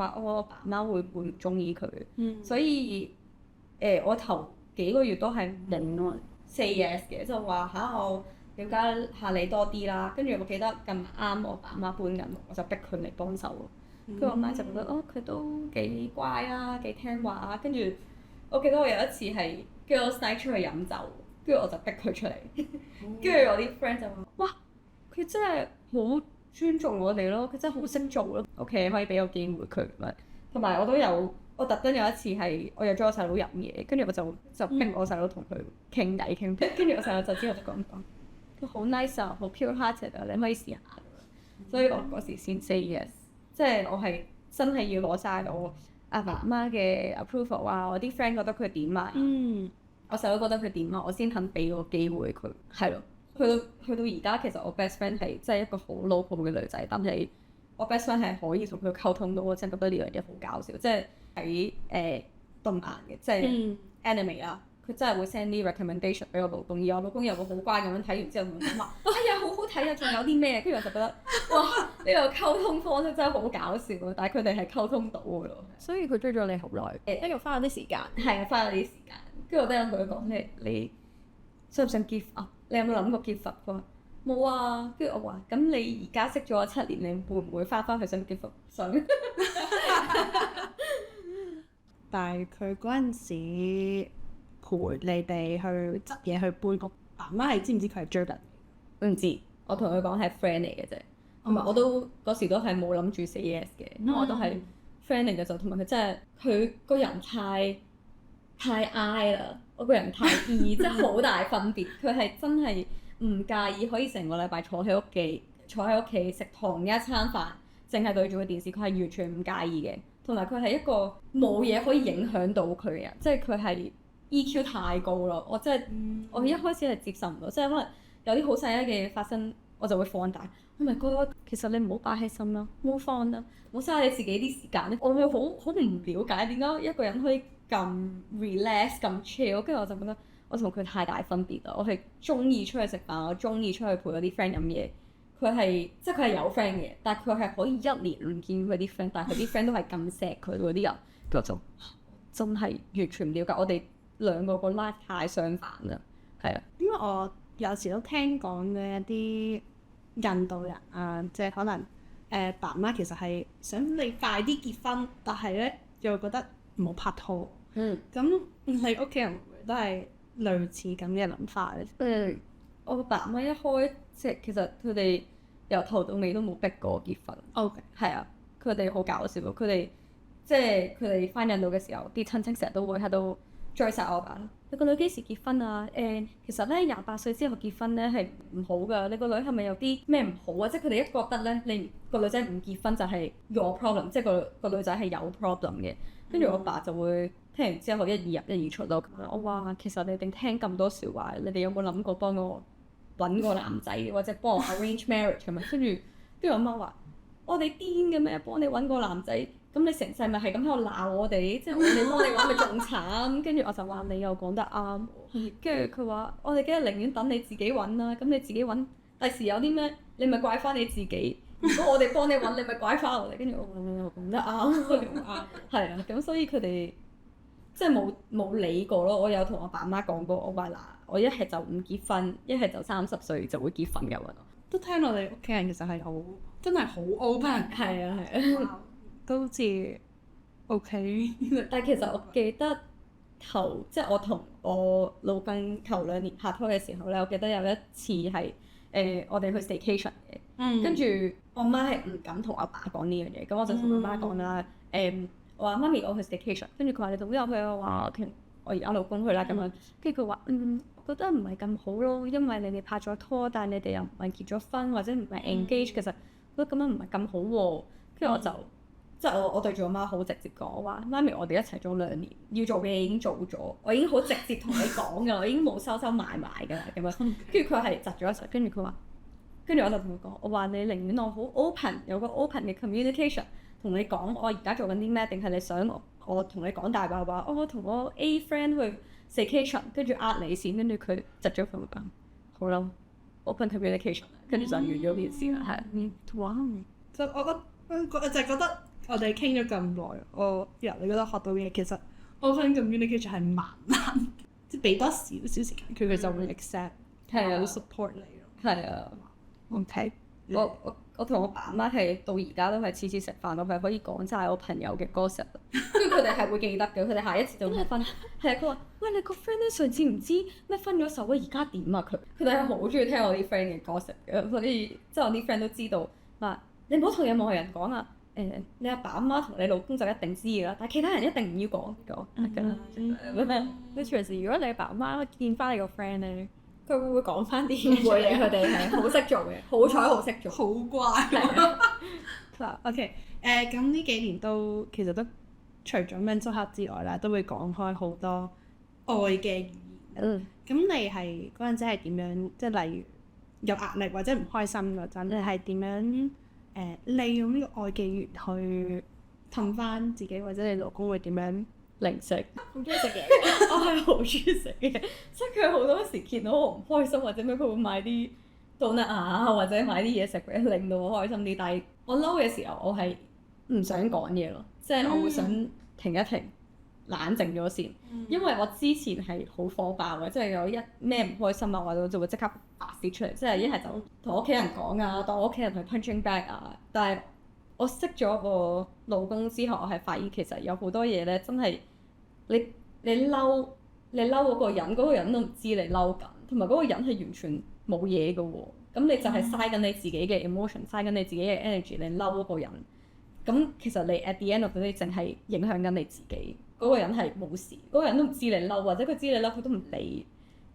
話我爸媽會唔中意佢，所以我頭幾個月都係零 say yes 嘅，就話我了解下你多啲啦。跟住我記得咁啱我爸媽搬緊，我就逼佢嚟幫手咯。跟住我媽就覺得佢都幾乖啊，幾聽話啊。跟住我記得我有一次係跟住我 sneak 出去飲酒，跟住我就逼佢出嚟。跟住我啲 friend 就話：哇，佢真係好尊重我哋咯，佢真係好識做咯。OK， 可以俾個機會佢咪。同埋我特登有一次係我約咗我細佬飲嘢，跟住我就逼我細佬同佢傾偈傾，跟住我細佬就之後就講佢好 nice 啊，好 pure hearted 啊，你可以試下。所以我嗰時先 say yes， 即係我係真係要攞晒我阿爸媽嘅 approval 啊，我啲 friend 覺得佢點啊，我細佬覺得佢點啊，我先肯俾個機會佢。係咯，去到而家其實我 best friend 係真係一個好 local 嘅女仔，但係我 best friend 係可以同佢溝通到，我真係覺得呢樣嘢好搞笑，即係喺動漫嘅，即係 anime 啦，佢真係會 send 啲 recommendation 俾我老公，而我老公又會好乖咁樣睇完之後同我講話，哎呀好好睇啊，仲有啲咩？跟住我就覺得哇，呢個溝通方式真係好搞笑啊！但係佢哋係溝通到嘅咯。所以佢追咗你好耐，跟住花咗啲時間，係啊，花咗啲時間。跟住我都有同佢講你想唔想 give up？你有冇諗過 give up？佢話冇啊。跟住我話咁你而家識咗我7年，你會唔會翻去想 give up？想。但係佢嗰陣時陪你哋去執嘢去搬屋，爸媽係知唔知佢係追緊？我唔知，我同佢講係 friend 嚟嘅啫，同埋我都嗰時都係冇諗住 say yes 嘅，因為我都係 friend 嚟嘅就，同埋佢真係佢個人太 I 啦，我個人太 E， 即係好大分別。佢係真係唔介意可以成個禮拜坐喺屋企食同一餐飯，淨係對住個電視，佢係完全唔介意嘅。同埋佢係一個冇嘢可以影響到佢嘅人，即係佢係 EQ 太高咯。我真係我一開始係接受唔到，即係可能有啲好細嘅嘢發生，我就會放大。我咪覺得其實你唔好擺喺心啦，唔好放啦，唔好嘥你自己啲時間咧。我會好唔了解點解一個人可以咁 relax 咁 chill，跟住我就覺得我同佢太大分別啦。我係中意出去食飯，我中意出去陪我啲 friend 飲嘢。佢係即係佢係有 friend 嘅，但係佢係可以1年唔見佢啲 friend，但係佢啲 friend 都係咁錫佢嗰啲人，我就真係完全唔了解。我哋兩個個 life 太相反啦，係啊。因為我有時都聽講嘅一啲印度人啊，即係可能爸媽其實係想你快啲結婚，但係咧又覺得唔好拍拖。咁你屋企人會唔會都係類似咁嘅諗法咧？我爸媽一開即係其實佢哋由頭到尾都冇逼過我結婚。OK，係啊，佢哋好搞笑，佢哋即係佢哋翻印度嘅時候，啲親戚成日都會喺度追殺我爸。你個女幾時結婚啊？其實咧28歲之後結婚咧係唔好㗎。你個女係咪有啲咩唔好啊？即係佢哋一覺得咧，你個女仔唔結婚就係 your problem，即係個女仔係有 problem 嘅。跟住我爸就會聽完之後一二入一二出咯。我話其實你哋聽咁多笑話，你哋有冇諗過幫我揾個男仔或者幫我 arrange marriage 咁啊？跟住我媽話：我哋癲嘅咩？幫你揾個男仔，咁你成世咪係咁喺度鬧我哋，即係我哋幫你揾咪仲慘。跟住我就話你又講得啱。跟住佢話：我哋梗係寧願等你自己揾啦。咁你自己揾，第時有啲咩你咪怪翻你自己。如果我哋幫你揾，你咪怪翻我哋。跟住我話你又講得啱，係啊。咁所以佢哋即係冇理過咯。我有同我爸媽講過，我話嗱，我一係就唔結婚，一係就30歲就會結婚嘅喎。都聽到你屋企人其實係好真係好 open，係啊，都好似 OK。但係其實我記得即係我同我老公頭2年拍拖嘅時候咧，我記得有一次係我哋去 staycation 嘅，跟住我媽係唔敢同我爸講呢樣嘢，咁我就同我媽講啦，我話媽咪我去 staycation，跟住佢話你同邊個去啊？我話我而家老公去啦咁樣，跟住佢話覺得唔係咁好咯，因為你哋拍咗拖，但係你哋又唔係結咗婚或者唔係 engage，其實覺得咁樣唔係咁好喎。跟住我就即係我對住我媽好直接講，我話媽咪我哋一齊咗2年，要做嘅嘢已經做咗，我已經好直接同你講㗎啦，我已經冇收埋㗎啦咁樣。跟住佢係窒咗一陣，跟住佢話，跟住我就同佢講，我話你寧願我好 open， 有個 open 嘅 communication 同你講我而家做緊啲咩，定係你想我同你講大話話我同我 A friend 去 staycation， 跟住你先，跟住佢窒咗佢講好啦 open communication， 跟住就完咗件事啦，係。哇！就我就覺得我哋傾咗咁耐，我由你嗰度學到嘅嘢，其實 open communication 係慢慢，即係俾多少少時間佢就會 accept，係啊會 support 你咯。係啊。 OK，我同我爸阿媽係到而家都係次次食飯，我係可以講晒我朋友嘅 gossip，跟住佢哋係會記得嘅，佢哋下一次就會分。係啊，佢話：喂，你個 friend 咧上次唔知咩分咗手啊，而家點啊？佢哋係好中意聽我啲 friend 嘅 gossip 嘅，所以即係我啲 friend 都知道話，你唔好同任何人講啊。你阿爸阿媽同你老公就一定知㗎啦，但係其他人一定唔要講得㗎啦。咩咩？你隨時如果你阿爸阿媽見翻你個 friend 咧，佢會唔會講翻啲嘢？唔會嘅，佢哋係好識做嘅，好彩好識做。好乖。嗱，OK，咁呢幾年都其實都除咗 mental health 之外啦，都會講開好多愛嘅語言。咁你係嗰陣時係點樣？即係例如有壓力或者唔開心嗰陣，你係點樣利用呢個愛嘅語言去氹翻自己，或者你老公會點樣？零食，好中意食嘢。我係好中意食嘅，即係佢好多時見到我唔開心或者咩，佢會買啲donut啊，或者買啲嘢食俾令到我開心啲。但係我嬲嘅時候，我係唔想講嘢咯，即係我會想停一停，冷靜咗先。因為我之前係好火爆嘅，即係有一咩唔開心啊，或者我就會即刻發泄出嚟，即係一係就同屋企人講啊，當我屋企人係 punching bag 啊。但係我識咗我老公之後，我係發現其實有好多嘢咧，真係你嬲嗰個人，嗰個人都唔知你嬲緊，同埋嗰個人係完全冇嘢嘅喎。咁你就係嘥緊你自己嘅 emotion，嘥緊你自己嘅 energy，你嬲嗰個人。咁其實你 at the end of the day 淨係影響緊你自己。嗰個人係冇事，嗰個人都唔知你嬲，或者佢知你嬲，佢都唔理。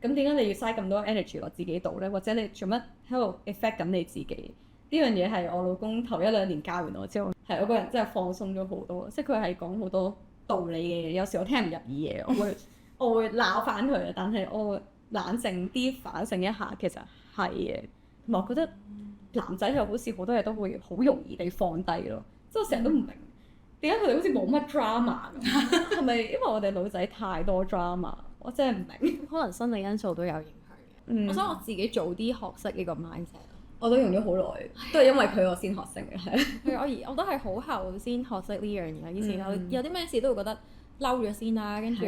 咁點解你要嘥咁多 energy 落自己度咧？或者你做乜喺度 affect 緊你自己？呢樣嘢係我老公頭一兩年教完我之後，係我個人真係放鬆咗好多。即係佢係講好多道理嘅嘢，有時我聽唔入耳嘢，我會鬧翻佢，但係我會冷靜啲反省一下，其實係嘅。同埋我覺得男仔又好似好多嘢都會好容易地放低咯，即係我成日都唔明點解佢哋好似冇乜 drama 咁，係咪因為我哋女仔太多 drama？我真係唔明。可能心理因素都有影響嘅。我想我自己早啲學識呢個 mindset。我都用咗好耐，都係因為佢我先學識嘅，係。我都係好後先學識呢樣嘢。以前有啲咩事都會覺得嬲咗先啦，跟住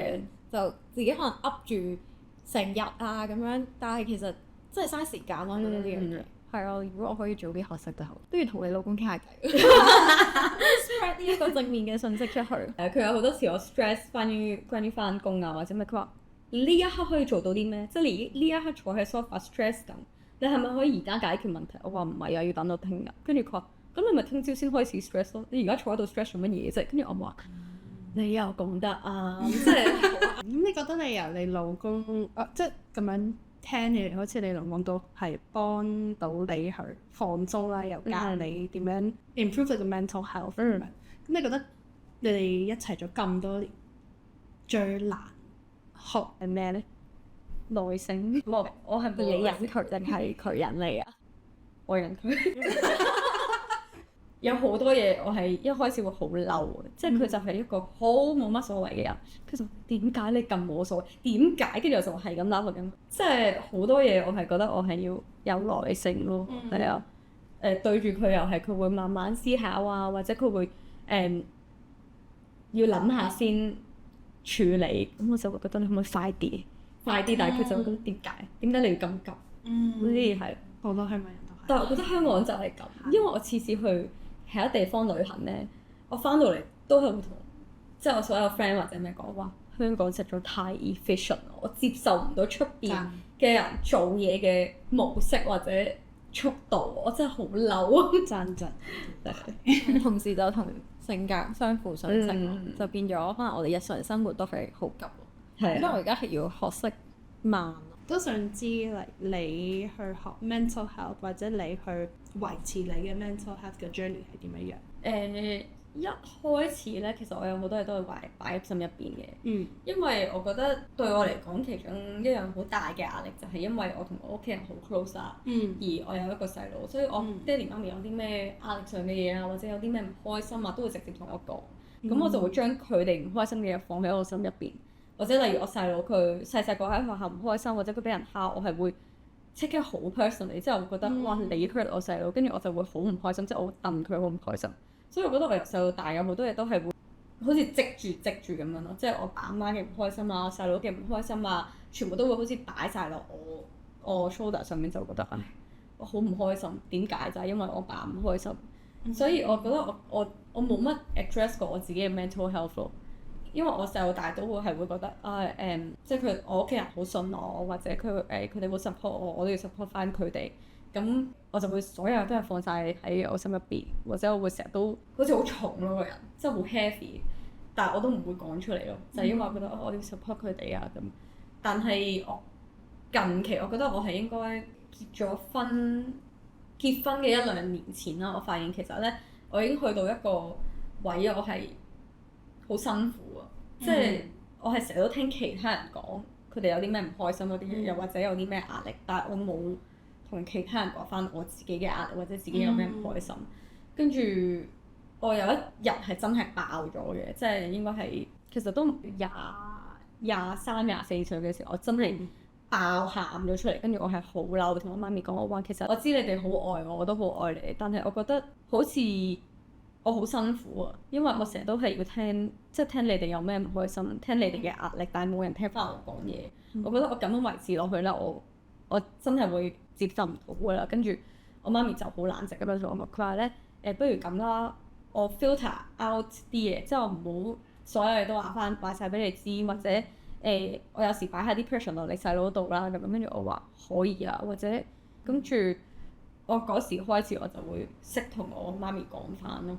就自己可能噏住成日啊咁樣，但係其實真係嘥時間咯。覺得呢樣嘢係啊，如果我可以早啲學識就好，都要同你老公傾下偈，spread 呢一個正面嘅信息出去。佢有好多時我 stress 關於翻工啊或者咩，佢話呢一刻可以做到啲咩？即係你呢一刻坐喺 sofa stress 緊。你係咪可以而家解決問題？我話唔係啊，要等到聽日。跟住佢話：咁你咪聽朝先開始 stress 咯。你而家坐喺度 stress 做乜嘢啫？跟住我話：你又講得啊，即係咁你覺得你由你老公即係咁樣聽起嚟，好似你老公都係幫到你去放鬆啦，又教你點樣 improve 你個 mental health 咁樣。咁你覺得你哋一齊咗咁多年，最難學係咩咧？耐性，我係你引佢定係佢引你啊？我引佢。有好多嘢我係一開始會好嬲嘅，即係佢就係一個好冇乜所謂嘅人。佢就點解你咁冇所謂？點解？跟住我就係咁鬧佢咁。即係好多嘢我係覺得我係要有耐性咯，係啊。對住佢又係佢會慢慢思考啊，或者佢會要諗下先處理。咁我就會覺得你可唔可以快啲？但係佢就會覺得點解你要咁急？呢啲係好多香港人都係。但係我覺得香港就係咁，因為我次次去其他地方旅行咧，我翻到嚟都係會同即係我所有 friend 或者咩講話，香港實在太 efficient，我接受唔到出邊嘅人做嘢嘅模式或者速度，我真係好嬲。真同時就同性格相輔相成，就變咗可能我哋日常生活都係好急。因為我而家係要學識慢。都想知你去學 mental health 或者你去維持你嘅 mental health 嘅 journey 係點樣樣？一開始咧，其實我有好多嘢都係擺喺心入邊嘅。因為我覺得對我嚟講，其中一樣好大嘅壓力就係因為我同我屋企人好 close 啊。而我有一個細佬，所以我爹哋媽咪有啲咩壓力上嘅嘢啊，或者有啲咩唔開心啊，都會直接同我講。咁我就會將佢哋唔開心嘅嘢放喺我心入邊。或者例如我細佬佢細個喺學校唔開心，或者佢俾人蝦，我係會即刻好 personally，即係我會覺得哇你 hurt 我細佬，跟住我就會好唔開心，即係我會戥佢好唔開心。所以我覺得我由細到大有好多嘢都係會好似積住咁樣咯，即係我爸媽嘅唔開心啊，我細佬嘅唔開心啊，全部都會好似擺晒落我 shoulder 上面，就覺得唉，我好唔開心，點解就係因為我爸唔開心，所以我覺得我冇乜 address 過我自己嘅 mental health 咯。因為我細到大都會係會覺得即係我屋企人好信我，或者佢哋會 support 我都要 support 翻佢哋。咁我就會所有都係放晒喺我心入邊，或者我會成日都好似好重咯個人，即係好 heavy。但係我都唔會講出嚟咯，就係因為我覺得我要 support 佢哋啊咁。但係我近期我覺得我係應該結婚嘅1-2年前啦，我發現其實咧我已經去到一個位，我係好辛苦啊！即係我係成日都聽其他人講佢哋有啲咩唔開心嗰啲嘢，又或者有啲咩壓力，但係我冇同其他人講翻我自己嘅壓力或者自己有咩唔開心。跟住我有一日係真係爆咗嘅，即係應該係其實都23、24歲嘅時候，我真係爆喊咗出嚟。跟住我係好嬲，同我媽咪講我話其實我知你哋好愛我，我都好愛你，但係我覺得好似我好辛苦啊，因為我成日都係要聽你哋有咩唔開心，聽你哋嘅壓力，但係冇人聽翻我講嘢。我覺得我咁樣維持落去咧，我真係會接受唔到㗎啦。跟住我媽咪就好冷靜咁樣同我講，佢話咧不如咁啦，我 filter out 啲嘢，即係我唔好所有嘢都話晒俾你知，或者我有時擺下啲 pressure 落你細佬度啦咁樣。跟住我話可以啊，或者跟住我嗰時開始我就會識同我媽咪講翻咯。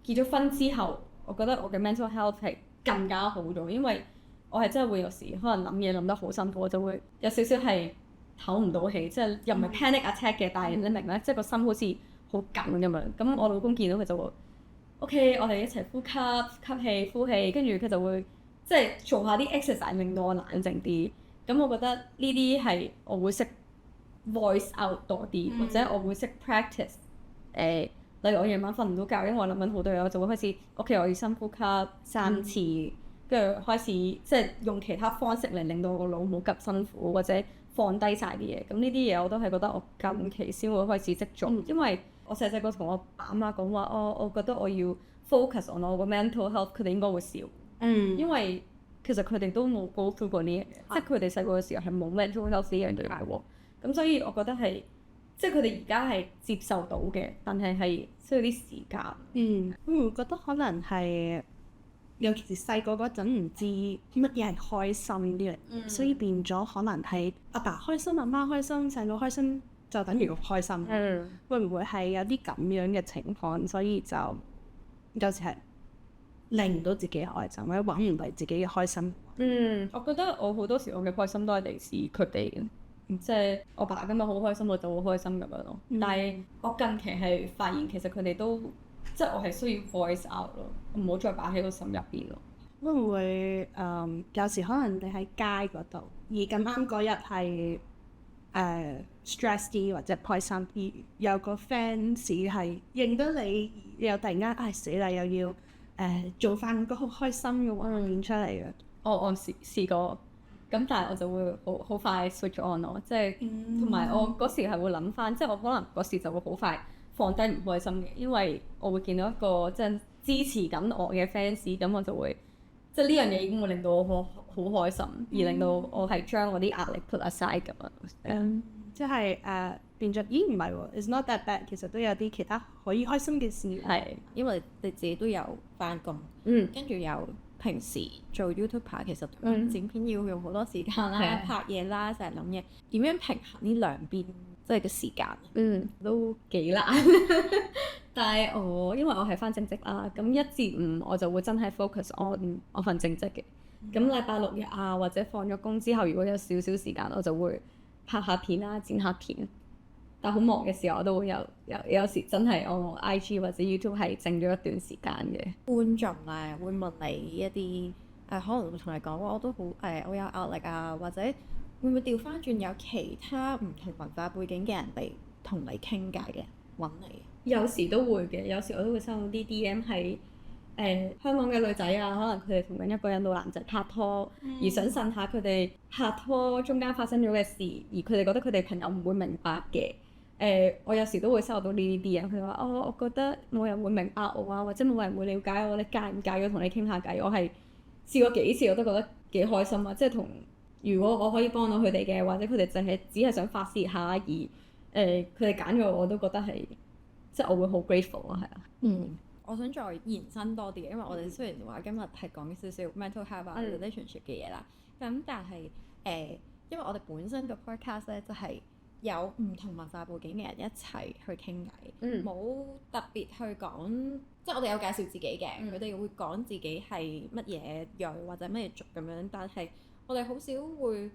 結咗婚之後，我覺得我嘅 mental health 係更加好咗，因為我係真係會有時可能諗嘢諗得好辛苦，我就會有少少係唞唔到氣，即係又唔係 panic attack 嘅，但係你明咧，即係個心好似好緊咁樣。咁我老公見到佢就會 OK，我哋一齊呼吸氣呼氣，跟住佢就會即係做下啲 exercise 令到我冷靜啲。咁我覺得呢啲係我會識 voice out 多啲，或者我會識 practice 例如我夜晚瞓唔到覺，因為我諗緊好多嘢，我就會開始 OK，我要深呼吸3次，跟住開始即係用其他方式嚟令到我個腦冇咁辛苦，或者放低晒啲嘢。咁呢啲嘢我都係覺得我近期先會開始積重，因為我細個同我爸媽講話，我覺得我要 focus on 我個 mental health，佢哋應該會笑，因為其實佢哋都冇 go through 過呢樣嘢，即係佢哋細個嘅時候係冇 mental health 呢樣嘢喎。咁所以我覺得係。即係佢哋而家係接受到嘅，但係需要啲時間。會唔會覺得可能係尤其是細個嗰陣唔知乜嘢係開心啲嚟，所以變咗可能係阿爸開心、阿媽開心、細佬開心就等於開心。會唔會係有啲咁樣嘅情況，所以就有時係令唔到自己開心，或者揾唔到自己嘅開心？我覺得我好多時我嘅開心都係嚟自佢哋嘅。即係我爸今日好開心，我就好開心咁樣咯。但係我近期係發現其實佢哋都即係我係需要 voice out 咯，唔好再擺喺個心入邊咯。會唔會有時可能你喺街嗰度，而咁啱嗰日係stress 啲或者開心啲，有個 fans 係認得你，又突然間死啦，又要做翻個好開心嘅畫面出嚟嘅。我試過。咁但係我就會好快 switch on 咯，即係同埋我嗰時係會諗翻，即係我可能嗰時就會好快放低唔開心嘅，因為我會見到一個即係支持緊我嘅 fans，咁我就會即係呢樣嘢已經會令到我好開心，而令到我係將我啲壓力 put aside 咁樣。即係變咗，咦唔係喎 ，it's not that bad，其實都有啲其他可以開心嘅事。係，因為你自己都有翻工，跟住有。平時做 YouTuber 其實剪片要用好多時間啦，拍嘢啦，成日諗嘢，點樣平衡呢兩邊即係嘅時間？都幾難。但係因為我係翻正職啦，咁1至5我就會真係 focus on 我份正職嘅。咁禮拜6日啊，或者放咗工之後，如果有少少時間，我就會拍下片啦，剪下片。但好忙嘅時候，我都會有時真係我 IG 或者 YouTube 係靜咗一段時間嘅。觀眾啊，會問你一啲可能會同你講話，我都好我有壓力啊，或者會唔會調翻轉有其他唔同文化背景嘅人嚟同你傾偈嘅揾你？有時都會嘅，有時我都會收到啲 DM 係香港嘅女仔啊，可能佢哋同緊一個印度男仔拍拖，而想呻下佢哋拍拖中間發生咗嘅事，而佢哋覺得佢哋朋友唔會明白嘅。我有時都會收到呢啲 DM，佢話我覺得冇人會明白我啊，或者冇人會了解我，你介唔介意同你傾下偈？我係試過幾次我都覺得幾開心啊！即係如果我可以幫到佢哋嘅，或者佢哋只係想發泄下而佢哋揀咗我都覺得係即係我會好 grateful 啊，係啊。我想再延伸多啲，因為我哋雖然話今日係講少少 mental health 啊 relationship 嘅嘢啦，咁但係因為我哋本身個 podcast 咧就係有唔同文化背景嘅人一齊去傾偈，冇特別去講，即係我哋有介紹自己嘅，佢哋會講自己係乜嘢裔或者乜嘢族咁樣，但係我哋好少會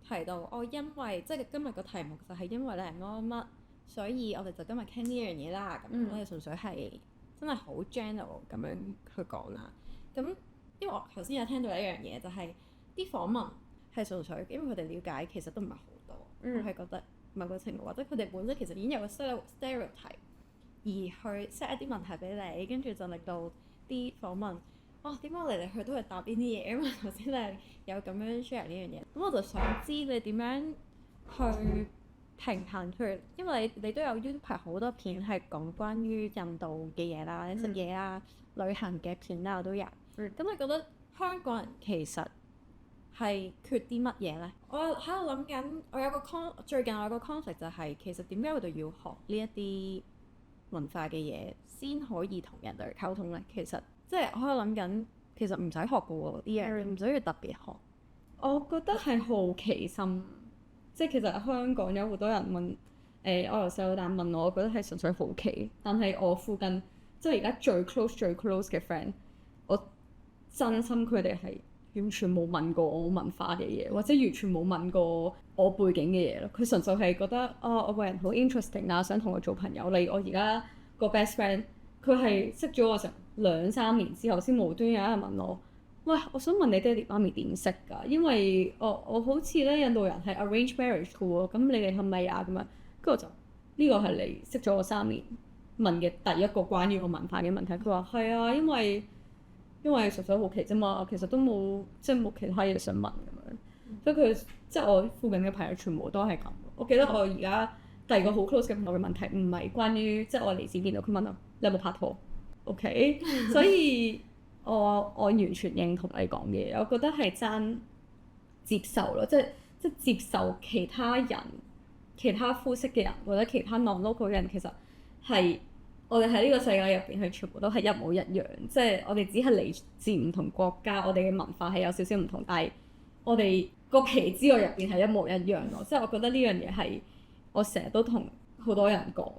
提到因為即係今日個題目就係因為你係乜，所以我哋就今日傾呢樣嘢啦。咁我哋純粹係真係好 general 咁樣去講啦。咁因為我頭先有聽到一樣嘢，就係啲訪問係純粹因為佢哋了解其實都唔係好多，我係覺得某個程度或者佢哋本身其實已經有個 stereotype 而去 set 一啲問題俾你，跟住就令到啲訪問點解我嚟嚟去都係答呢啲嘢？因為頭先你有咁樣 share 呢樣嘢，咁我就想知你點樣去平衡佢，因為你都有 YouTube 拍好多片係講關於印度嘅嘢啦、食嘢啦、旅行嘅片啦，我都有。咁你覺得香港人其實係缺啲乜嘢呢？我喺度諗緊，最近我有個 concept 就係、其實點解我哋要學呢一啲文化嘅嘢先可以同人哋溝通呢？其實即係我喺度諗緊，其實唔使學嘅喎，啲嘢唔需要特別學。我覺得係好奇心，即係其實香港有好多人問我由細到大問我覺得係純粹好奇。但係我附近即係而家最 close 嘅 friend， 我真心佢哋係完全冇問過我文化嘅嘢，或者完全冇問過我背景嘅嘢咯。佢純粹係覺得我個人好 interesting 啊，想同我做朋友。例如我而家個 best friend， 佢係識咗我成2-3年之後先無端有一日問我，喂，我想問你爹哋媽咪點識㗎？因為我好似咧印度人係 arrange marriage 嘅喎，咁你哋係咪啊？咁樣，跟住我就呢個係你識咗我3年問嘅第一個關於我文化嘅問題。佢話係啊，因為純粹好奇啫嘛，其實都冇其他嘢想問咁樣。所以佢即係我附近嘅朋友全部都係咁。我記得我而家第二個好 close 嘅朋友嘅問題唔係關於即係我嚟自邊度，佢問我你有冇拍拖 ？OK， 所以我完全認同你講嘅嘢，我覺得係爭接受咯，即係接受其他人、其他膚色嘅人或者其他 non-local 嘅人，其實係我哋喺呢個世界入邊係全部都係一模一樣，即係我哋只係嚟自唔同國家，我哋嘅文化係有少少唔同，但係我哋個皮之外入邊係一模一樣咯。即係我覺得呢樣嘢係我成日都同好多人講。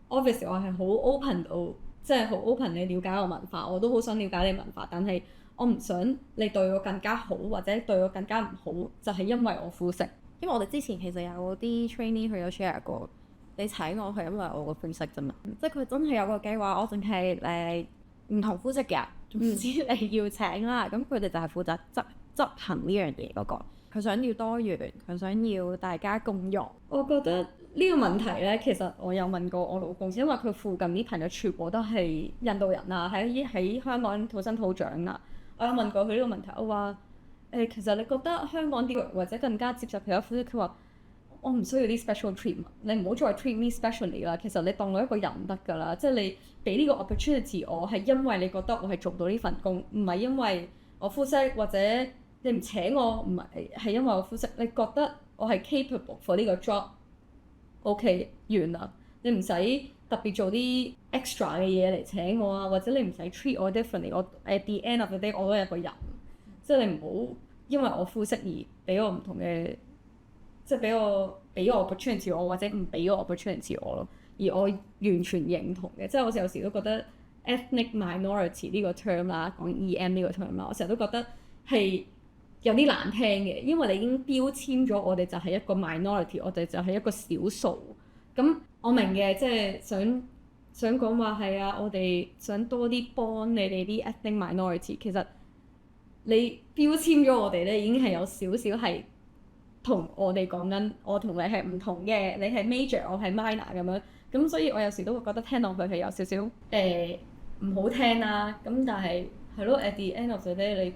Obviously 我係好 open 到，即係好 open 你了解我文化，我都好想了解你文化，但係我唔想你對我更加好或者對我更加唔好，就係因為我膚色。因為我哋之前其實有啲 trainee 佢有 share 過，你請我係因為我個膚色啫嘛，即係佢真係有個計劃，我淨係唔同膚色嘅人，總之你要請啦，咁佢哋就係負責執行呢樣嘢嗰個。佢想要多元，佢想要大家共融。我覺得呢個問題咧，其實我有問過我老公，因為佢附近啲朋友全部都係印度人啊，喺香港土生土長啊。我有問過佢呢個問題，我話其實你覺得香港啲或者更加接受其他膚色？佢話我唔需要啲 special treatment， 你唔好再 treat me specially 啦。其實你當我一個人得㗎啦，即係你俾呢個 opportunity 我係因為你覺得我係做到呢份工，唔係因為我膚色或者你唔請我，唔係因為我膚色。你覺得我係 capable for 呢個 job，OK 完啦。你唔使特別做啲 extra 嘅嘢嚟請我啊，或者你唔使 treat 我 differently。我 at the end of the day 我都係一個人，即係你唔好因為我膚色而俾我唔同嘅，即係俾我 opportunity 我，或者唔俾我 opportunity 我咯。而我完全認同嘅，即係我有時都覺得 ethnic minority 呢個 term 啦，講 EM 呢個 term 啦，我成日都覺得係有啲難聽嘅，因為你已經標籤咗我哋就係一個 minority， 我哋就係一個少數。咁我明嘅，即係想講話係啊，我哋想多啲幫你哋啲 ethnic minority。其實你標籤咗我哋咧，已經係有少少係同我哋講緊，我同你係唔同嘅，你係 major， 我係 minor 咁樣。咁所以我有時都會覺得聽落去係有少少唔好聽啦。咁但係係咯，at the end of the day，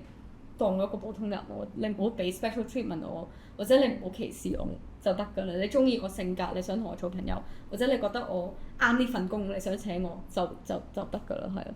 當我一個普通人喎，你唔好俾 special treatment 我，或者你唔好歧視我就得㗎啦。你中意我性格，你想同我做朋友，或者你覺得我啱呢份工，你想請我就得㗎啦，係啊。